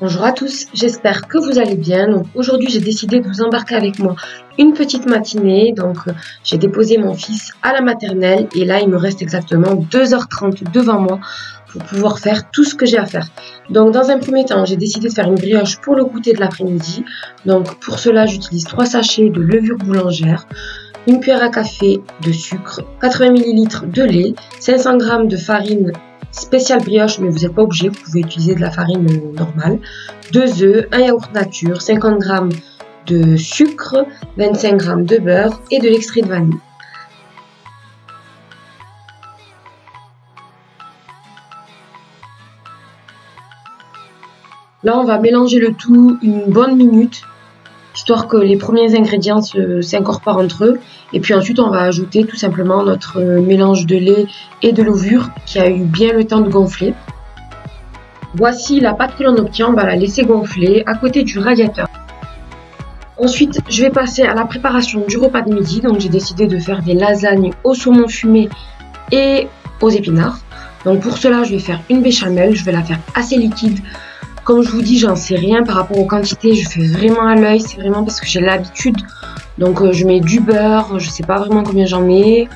Bonjour à tous, j'espère que vous allez bien. Donc aujourd'hui j'ai décidé de vous embarquer avec moi une petite matinée. Donc j'ai déposé mon fils à la maternelle et là il me reste exactement 2h30 devant moi pour pouvoir faire tout ce que j'ai à faire. Donc dans un premier temps j'ai décidé de faire une brioche pour le goûter de l'après-midi. Donc pour cela j'utilise 3 sachets de levure boulangère, une cuillère à café de sucre, 80 ml de lait, 500 g de farine spécial brioche, mais vous n'êtes pas obligé, vous pouvez utiliser de la farine normale, 2 œufs, un yaourt nature, 50 g de sucre, 25 g de beurre et de l'extrait de vanille. Là, on va mélanger le tout une bonne minute, histoire que les premiers ingrédients s'incorporent entre eux. Et puis ensuite, on va ajouter tout simplement notre mélange de lait et de levure qui a eu bien le temps de gonfler. Voici la pâte que l'on obtient, on va la laisser gonfler à côté du radiateur. Ensuite, je vais passer à la préparation du repas de midi. Donc j'ai décidé de faire des lasagnes au saumon fumé et aux épinards. Donc pour cela, je vais faire une béchamel, je vais la faire assez liquide. Comme je vous dis, j'en sais rien par rapport aux quantités, je fais vraiment à l'œil, c'est vraiment parce que j'ai l'habitude. Donc je mets du beurre, je sais pas vraiment combien j'en mets,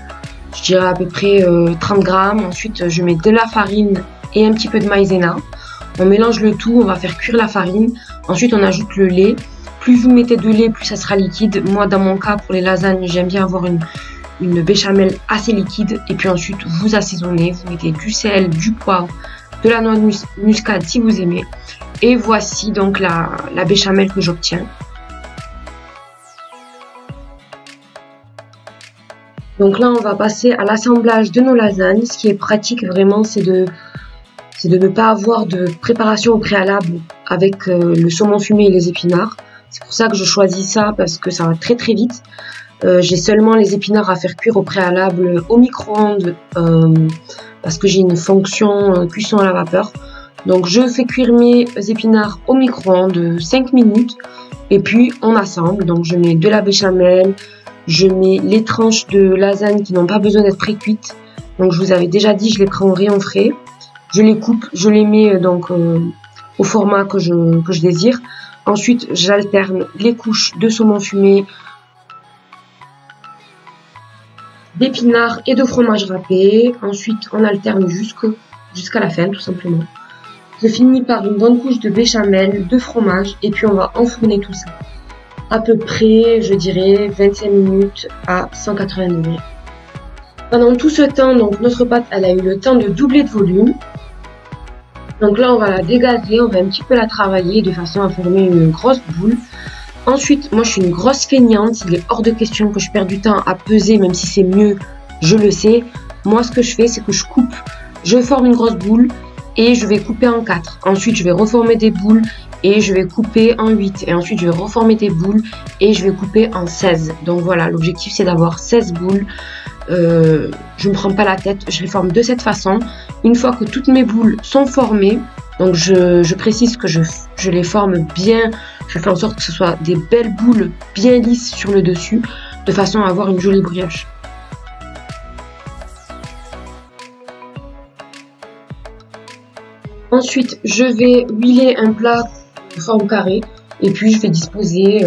je dirais à peu près 30 g. Ensuite je mets de la farine et un petit peu de maïzena. On mélange le tout, on va faire cuire la farine. Ensuite on ajoute le lait. Plus vous mettez de lait, plus ça sera liquide. Moi dans mon cas pour les lasagnes, j'aime bien avoir une béchamel assez liquide. Et puis ensuite vous assaisonnez, vous mettez du sel, du poivre, de la noix de muscade si vous aimez. Et voici donc la béchamel que j'obtiens. Donc là, on va passer à l'assemblage de nos lasagnes. Ce qui est pratique vraiment, c'est de ne pas avoir de préparation au préalable avec le saumon fumé et les épinards. C'est pour ça que je choisis ça parce que ça va très très vite. J'ai seulement les épinards à faire cuire au préalable au micro-ondes parce que j'ai une fonction cuisson à la vapeur. Donc je fais cuire mes épinards au micro-ondes 5 minutes et puis on assemble. Donc je mets de la béchamel, je mets les tranches de lasagne qui n'ont pas besoin d'être pré-cuites. Donc je vous avais déjà dit, je les prends au rayon frais. Je les coupe, je les mets donc au format que je désire. Ensuite j'alterne les couches de saumon fumé, d'épinards et de fromage râpé. Ensuite on alterne jusqu'à la fin tout simplement. Je finis par une bonne couche de béchamel, de fromage et puis on va enfourner tout ça. À peu près, je dirais, 25 minutes à 180 degrés. Pendant tout ce temps, donc notre pâte, elle a eu le temps de doubler de volume. Donc là, on va la dégazer, on va un petit peu la travailler de façon à former une grosse boule. Ensuite, moi je suis une grosse feignante, il est hors de question que je perde du temps à peser, même si c'est mieux, je le sais. Moi, ce que je fais, c'est que je coupe, je forme une grosse boule. Et je vais couper en 4. Ensuite, je vais reformer des boules et je vais couper en 8. Et ensuite, je vais reformer des boules et je vais couper en 16. Donc voilà, l'objectif, c'est d'avoir 16 boules. Je ne me prends pas la tête, je les forme de cette façon. Une fois que toutes mes boules sont formées, donc je précise que je les forme bien. Je fais en sorte que ce soit des belles boules bien lisses sur le dessus, de façon à avoir une jolie brioche. Ensuite, je vais huiler un plat de forme carrée et puis je vais disposer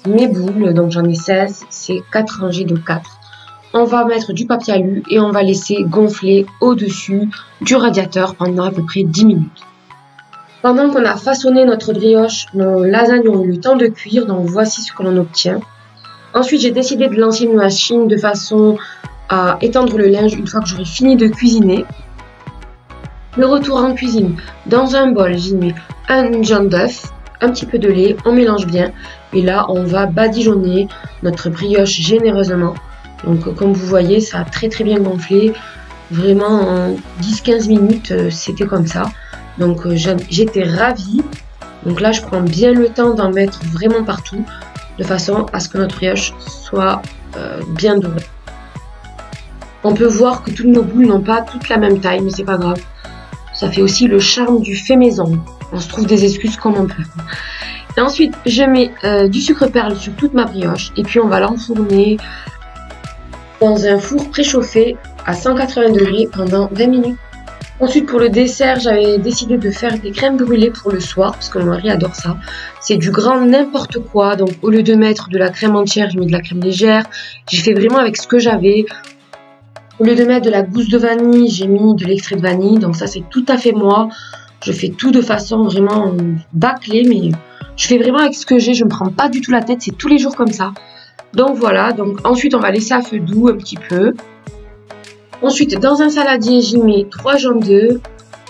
mes boules. Donc j'en ai 16, c'est 4 rangées de 4. On va mettre du papier alu et on va laisser gonfler au-dessus du radiateur pendant à peu près 10 minutes. Pendant qu'on a façonné notre brioche, nos lasagnes ont eu le temps de cuire, donc voici ce que l'on obtient. Ensuite, j'ai décidé de lancer une machine de façon à étendre le linge une fois que j'aurai fini de cuisiner. Le retour en cuisine, dans un bol, j'y mets un jaune d'œuf, un petit peu de lait, on mélange bien et là on va badigeonner notre brioche généreusement. Donc comme vous voyez, ça a très très bien gonflé, vraiment en 10-15 minutes c'était comme ça. Donc j'étais ravie. Donc là je prends bien le temps d'en mettre vraiment partout de façon à ce que notre brioche soit bien dorée. On peut voir que toutes nos boules n'ont pas toutes la même taille, mais c'est pas grave. Ça fait aussi le charme du fait maison. On se trouve des excuses comme on peut. Et ensuite, je mets du sucre perle sur toute ma brioche. Et puis, on va l'enfourner dans un four préchauffé à 180 degrés pendant 20 minutes. Ensuite, pour le dessert, j'avais décidé de faire des crèmes brûlées pour le soir, parce que mon mari adore ça. C'est du grand n'importe quoi, donc au lieu de mettre de la crème entière, j'ai mis de la crème légère. J'ai fait vraiment avec ce que j'avais. Au lieu de mettre de la gousse de vanille, j'ai mis de l'extrait de vanille, donc ça c'est tout à fait moi. Je fais tout de façon vraiment bâclée, mais je fais vraiment avec ce que j'ai, je me prends pas du tout la tête, c'est tous les jours comme ça. Donc voilà, donc ensuite on va laisser à feu doux un petit peu. Ensuite, dans un saladier, j'y mets 3 jaunes d'œufs.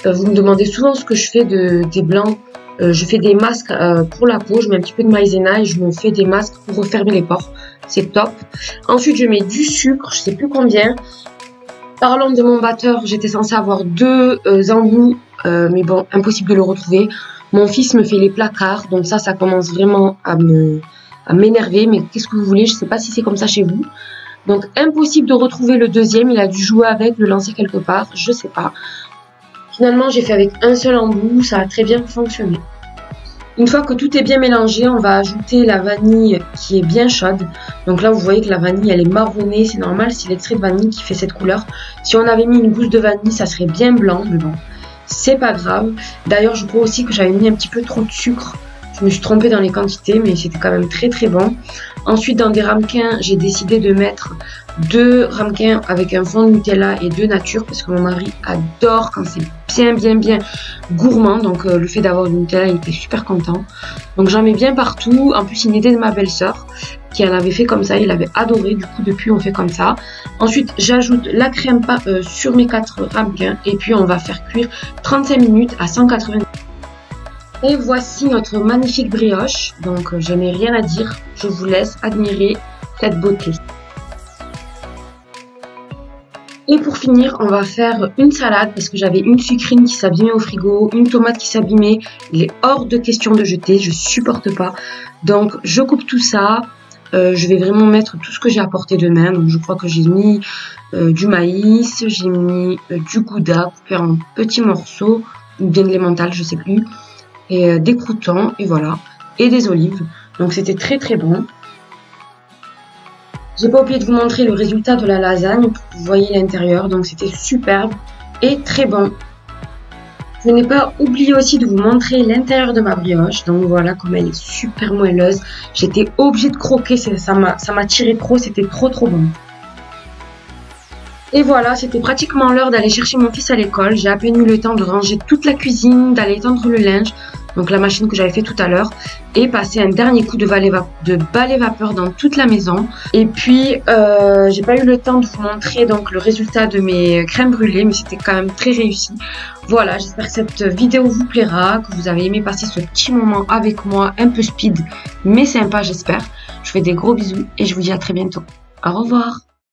Vous me demandez souvent ce que je fais des blancs. Je fais des masques pour la peau. Je mets un petit peu de maïzena et je me fais des masques pour refermer les pores. C'est top. Ensuite, je mets du sucre. Je sais plus combien. Parlons de mon batteur. J'étais censée avoir 2 embouts. Mais bon, impossible de le retrouver. Mon fils me fait les placards. Donc ça commence vraiment à m'énerver. Mais qu'est-ce que vous voulez? Je sais pas si c'est comme ça chez vous. Donc impossible de retrouver le deuxième, il a dû jouer avec, le lancer quelque part, je sais pas. Finalement j'ai fait avec un seul embout, ça a très bien fonctionné. Une fois que tout est bien mélangé, on va ajouter la vanille qui est bien chaude. Donc là vous voyez que la vanille elle est marronnée, c'est normal, c'est l'extrait de vanille qui fait cette couleur. Si on avait mis une gousse de vanille ça serait bien blanc, mais bon, c'est pas grave. D'ailleurs je crois aussi que j'avais mis un petit peu trop de sucre. Je me suis trompée dans les quantités, mais c'était quand même très très bon. Ensuite, dans des ramequins, j'ai décidé de mettre 2 ramequins avec un fond de Nutella et 2 nature, parce que mon mari adore quand c'est bien gourmand. Donc le fait d'avoir du Nutella, il était super content. Donc j'en mets bien partout. En plus, une idée de ma belle-sœur qui en avait fait comme ça, il avait adoré. Du coup, depuis, on fait comme ça. Ensuite, j'ajoute la crème sur mes 4 ramequins et puis on va faire cuire 35 minutes à 180. Et voici notre magnifique brioche, donc je n'ai rien à dire, je vous laisse admirer cette beauté. Et pour finir, on va faire une salade parce que j'avais une sucrine qui s'abîmait au frigo, une tomate qui s'abîmait, il est hors de question de jeter, je supporte pas. Donc je coupe tout ça, je vais vraiment mettre tout ce que j'ai apporté de même, donc je crois que j'ai mis du maïs, j'ai mis du gouda coupé en petits morceaux, ou bien de l'emmental, je sais plus. Et des croûtons et voilà, et des olives, donc c'était très très bon. J'ai pas oublié de vous montrer le résultat de la lasagne pour que vous voyez l'intérieur, donc c'était superbe et très bon. Je n'ai pas oublié aussi de vous montrer l'intérieur de ma brioche, donc voilà comme elle est super moelleuse. J'étais obligée de croquer, ça m'a tiré trop, c'était trop bon. Et voilà, c'était pratiquement l'heure d'aller chercher mon fils à l'école. J'ai à peine eu le temps de ranger toute la cuisine, d'aller étendre le linge, donc la machine que j'avais fait tout à l'heure, et passer un dernier coup de balai vapeur dans toute la maison. Et puis, j'ai pas eu le temps de vous montrer donc le résultat de mes crèmes brûlées, mais c'était quand même très réussi. Voilà, j'espère que cette vidéo vous plaira, que vous avez aimé passer ce petit moment avec moi, un peu speed, mais sympa j'espère. Je vous fais des gros bisous et je vous dis à très bientôt. Au revoir.